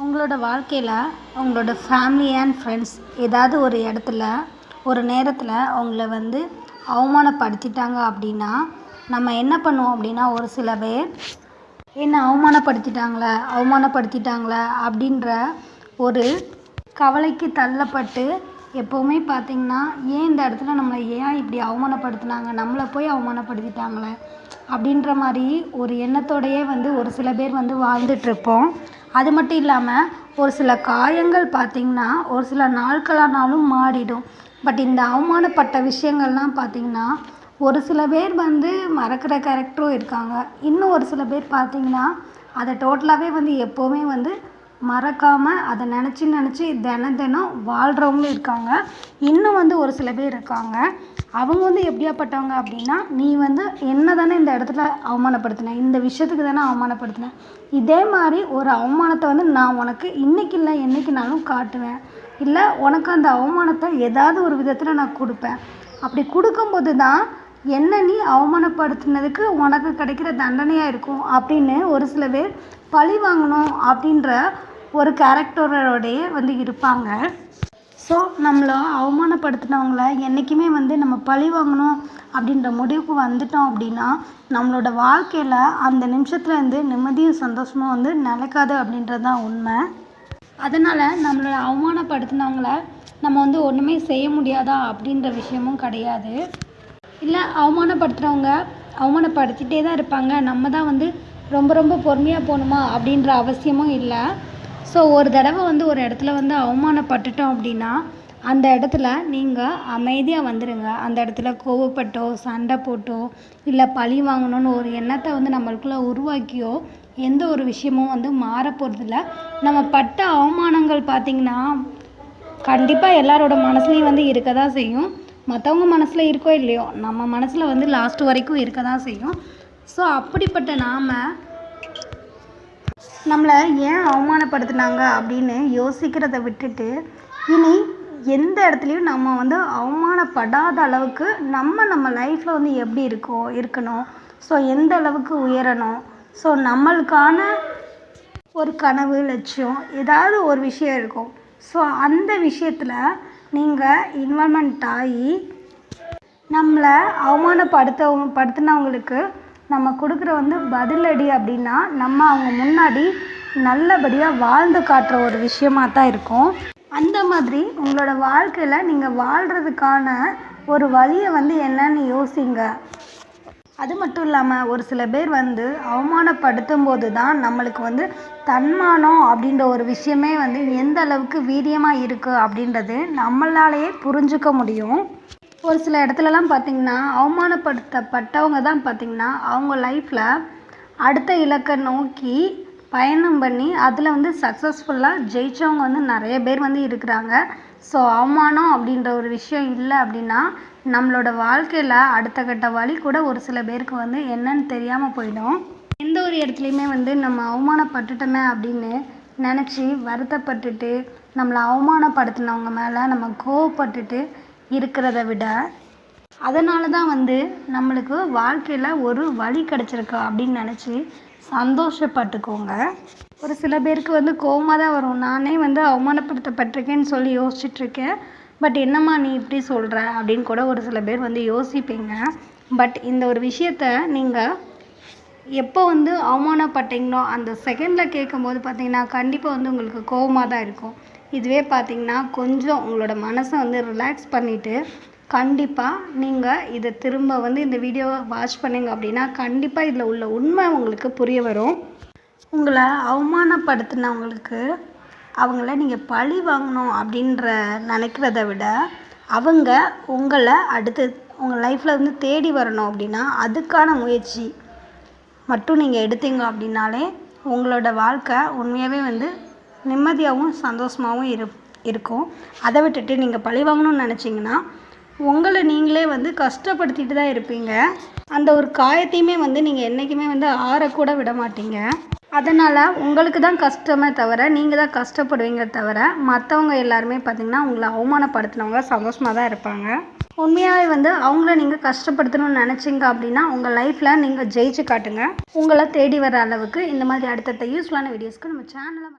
உங்களோட வாழ்க்கையில் உங்களோட ஃபேமிலி அண்ட் ஃப்ரெண்ட்ஸ் ஏதாவது ஒரு இடத்துல ஒரு நேரத்தில் அவங்கள அவமானப்படுத்திட்டாங்க அப்படின்னா நம்ம என்ன பண்ணுவோம் அப்படின்னா ஒரு சில பேர் என்ன அவமானப்படுத்திட்டாங்களே அப்படின்ற ஒரு கவலைக்கு தள்ளப்பட்டு எப்போவுமே பார்த்திங்கன்னா ஏன் இந்த இடத்துல நம்மளை ஏன் இப்படி அவமானப்படுத்தினாங்க, நம்மளை போய் அவமானப்படுத்திட்டாங்களே அப்படின்ற மாதிரி ஒரு எண்ணத்தோடையே ஒரு சில பேர் வாழ்ந்துட்டுருப்போம். அது மட்டும் இல்லாமல் ஒரு சில காயங்கள் பார்த்திங்கன்னா ஒரு சில நாட்களானாலும் மாறிடும். பட் இந்த அவமானப்பட்ட விஷயங்கள்லாம் பார்த்திங்கன்னா ஒரு சில பேர் மறக்கிற கேரக்டரும் இருக்காங்க. இன்னும் ஒரு சில பேர் பார்த்திங்கன்னா அதை டோட்டலாகவே எப்போவுமே மறக்காமல் அதை நினச்சி தினம் வாழ்கிறவங்களும் இருக்காங்க. இன்னும் ஒரு சில பேர் இருக்காங்க. அவங்க எப்படியாப்பட்டவங்க அப்படின்னா, நீ என்ன தானே இந்த இடத்துல அவமானப்படுத்தின, இந்த விஷயத்துக்கு தானே அவமானப்படுத்தின, இதே மாதிரி ஒரு அவமானத்தை நான் உனக்கு இன்றைக்கி இல்லை என்றைக்குனாலும் காட்டுவேன், இல்லை உனக்கு அந்த அவமானத்தை ஏதாவது ஒரு விதத்தில் நான் கொடுப்பேன். அப்படி கொடுக்கும்போது தான் என்ன நீ அவமானப்படுத்தினதுக்கு உனக்கு கிடைக்கிற தண்டனையாக இருக்கும் அப்படின்னு ஒரு சில பேர் பழி வாங்கணும் அப்படின்ற ஒரு கேரக்டரோடையே இருப்பாங்க. ஸோ நம்மளை அவமானப்படுத்தினவங்கள என்றைக்குமே நம்ம பழி வாங்கணும் அப்படின்ற முடிவுக்கு வந்துட்டோம் அப்படின்னா நம்மளோட வாழ்க்கையில் அந்த நிமிஷத்துலேருந்து நிம்மதியும் சந்தோஷமும் நிலைக்காது அப்படின்றது தான் உண்மை. அதனால் நம்மளை அவமானப்படுத்தினவங்கள நம்ம ஒன்றுமே செய்ய முடியாதா அப்படின்ற விஷயமும் கிடையாது. இல்லை அவமானப்படுத்துகிறவங்க அவமானப்படுத்திகிட்டே தான் இருப்பாங்க, நம்ம தான் ரொம்ப பொறுமையாக போகணுமா அப்படின்ற அவசியமும் இல்லை. ஸோ ஒரு தடவை ஒரு இடத்துல அவமானப்பட்டுட்டோம் அப்படின்னா அந்த இடத்துல நீங்கள் அமைதியாக வந்துடுங்க. அந்த இடத்துல கோவப்பட்டோ சண்டை போட்டோ இல்லை பழி வாங்கணும்னு ஒரு எண்ணத்தை நம்மளுக்குள்ளே உருவாக்கியோ எந்த ஒரு விஷயமும் மாறப்போகிறதில்ல. நம்ம பட்ட அவமானங்கள் பார்த்திங்கன்னா கண்டிப்பாக எல்லாரோட மனசுலையும் இருக்க தான் செய்யும். மற்றவங்க மனசில் இருக்கோ இல்லையோ நம்ம மனசில் லாஸ்ட் வரைக்கும் இருக்க தான் செய்யும். ஸோ அப்படிப்பட்ட நம்மளை ஏன் அவமானப்படுத்தினாங்க அப்படின்னு யோசிக்கிறத விட்டுட்டு இனி எந்த இடத்துலையும் நம்ம அவமானப்படாத அளவுக்கு நம்ம லைஃப்பில் எப்படி இருக்கணும், ஸோ எந்த அளவுக்கு உயரணும், ஸோ நம்மளுக்கான ஒரு கனவு லட்சியம் ஏதாவது ஒரு விஷயம் இருக்கும். ஸோ அந்த விஷயத்தில் நீங்கள் இன்வால்மெண்ட் ஆகி நம்மளை அவமானப்படுத்தினவங்களுக்கு நம்ம கொடுக்குற பதிலடி அப்படின்னா நம்ம அவங்க முன்னாடி நல்லபடியாக வாழ்ந்து காட்டுற ஒரு விஷயமாக தான் இருக்கும். அந்த மாதிரி உங்களோட வாழ்க்கையில் நீங்கள் வாழ்கிறதுக்கான ஒரு வழியை என்னன்னு யோசிங்க. அது மட்டும் இல்லாமல் ஒரு சில பேர் அவமானப்படுத்தும் போது தான் நம்மளுக்கு தன்மானம் அப்படின்ற ஒரு விஷயமே எந்த அளவுக்கு வீரியமாக இருக்குது அப்படின்றது நம்மளாலேயே புரிஞ்சுக்க முடியும். ஒரு சில இடத்துலலாம் பார்த்திங்கன்னா அவமானப்படுத்தப்பட்டவங்க தான் பார்த்திங்கன்னா அவங்க லைஃப்பில் அடுத்த இலக்கை நோக்கி பயணம் பண்ணி அதில் சக்ஸஸ்ஃபுல்லாக ஜெயித்தவங்க நிறைய பேர் இருக்கிறாங்க. ஸோ அவமானம் அப்படின்ற ஒரு விஷயம் இல்லை அப்படின்னா நம்மளோட வாழ்க்கையில் அடுத்த கட்ட வழி கூட ஒரு சில பேருக்கு என்னன்னு தெரியாமல் போயிடும். எந்த ஒரு இடத்துலையுமே நம்ம அவமானப்பட்டுட்டோமே அப்படின்னு நினச்சி வருத்தப்பட்டுட்டு நம்மளை அவமானப்படுத்தினவங்க மேலே நம்ம கோவப்பட்டுட்டு இருக்கிறத விட அதனால தான் நம்மளுக்கு வாழ்க்கையில் ஒரு வழி கிடச்சிருக்கு அப்படின்னு நினச்சி சந்தோஷப்பட்டுக்கோங்க. ஒரு சில பேருக்கு கோவமாக தான் வரும். நானே அவமானப்படுத்தப்பட்டிருக்கேன்னு சொல்லி யோசிச்சுட்ருக்கேன், பட் என்னம்மா நீ இப்படி சொல்கிற அப்படின்னு கூட ஒரு சில பேர் யோசிப்பீங்க. பட் இந்த ஒரு விஷயத்த நீங்கள் எப்போ அவமானப்பட்டீங்களோ அந்த செகண்டில் கேட்கும்போது பார்த்திங்கன்னா கண்டிப்பாக உங்களுக்கு கோவமாக தான் இருக்கும். இதுவே பார்த்திங்கன்னா கொஞ்சம் உங்களோட மனசை ரிலாக்ஸ் பண்ணிவிட்டு கண்டிப்பாக நீங்கள் இதை திரும்ப இந்த வீடியோவை வாட்ச் பண்ணிங்க அப்படின்னா கண்டிப்பாக இதில் உள்ள உண்மை உங்களுக்கு புரிய வரும். உங்களை அவமானப்படுத்தினவங்களுக்கு அவங்கள நீங்கள் பழி வாங்கணும் அப்படின்ற நினைக்கிறத விட அவங்க உங்களை அடுத்து உங்கள் லைஃப்பில் தேடி வரணும் அப்படின்னா அதுக்கான முயற்சி மட்டும் நீங்கள் எடுத்தீங்க அப்படின்னாலே உங்களோட வாழ்க்கை உண்மையாகவே நிம்மதியாகவும் சந்தோஷமாகவும் இருக்கும். அதை விட்டுட்டு நீங்கள் பழி வாங்கணும்னு நினச்சிங்கன்னா உங்களை நீங்களே கஷ்டப்படுத்திட்டு தான் இருப்பீங்க. அந்த ஒரு காயத்தையுமே நீங்கள் என்றைக்குமே ஆறக்கூட விட மாட்டீங்க. அதனால் உங்களுக்கு தான் கஷ்டமே தவிர நீங்கள் தான் கஷ்டப்படுவீங்க தவிர மற்றவங்க எல்லாருமே பார்த்திங்கன்னா உங்களை அவமானப்படுத்தினவங்க சந்தோஷமாக தான் இருப்பாங்க. உண்மையாகவே அவங்கள நீங்கள் கஷ்டப்படுத்தணும்னு நினச்சிங்க அப்படின்னா உங்கள் லைஃப்பில் நீங்கள் ஜெயிச்சு காட்டுங்க. உங்களை தேடி வர அளவுக்கு இந்த மாதிரி அடுத்தடுத்த யூஸ்ஃபுல்லான வீடியோஸ்க்கு நம்ம சேனலை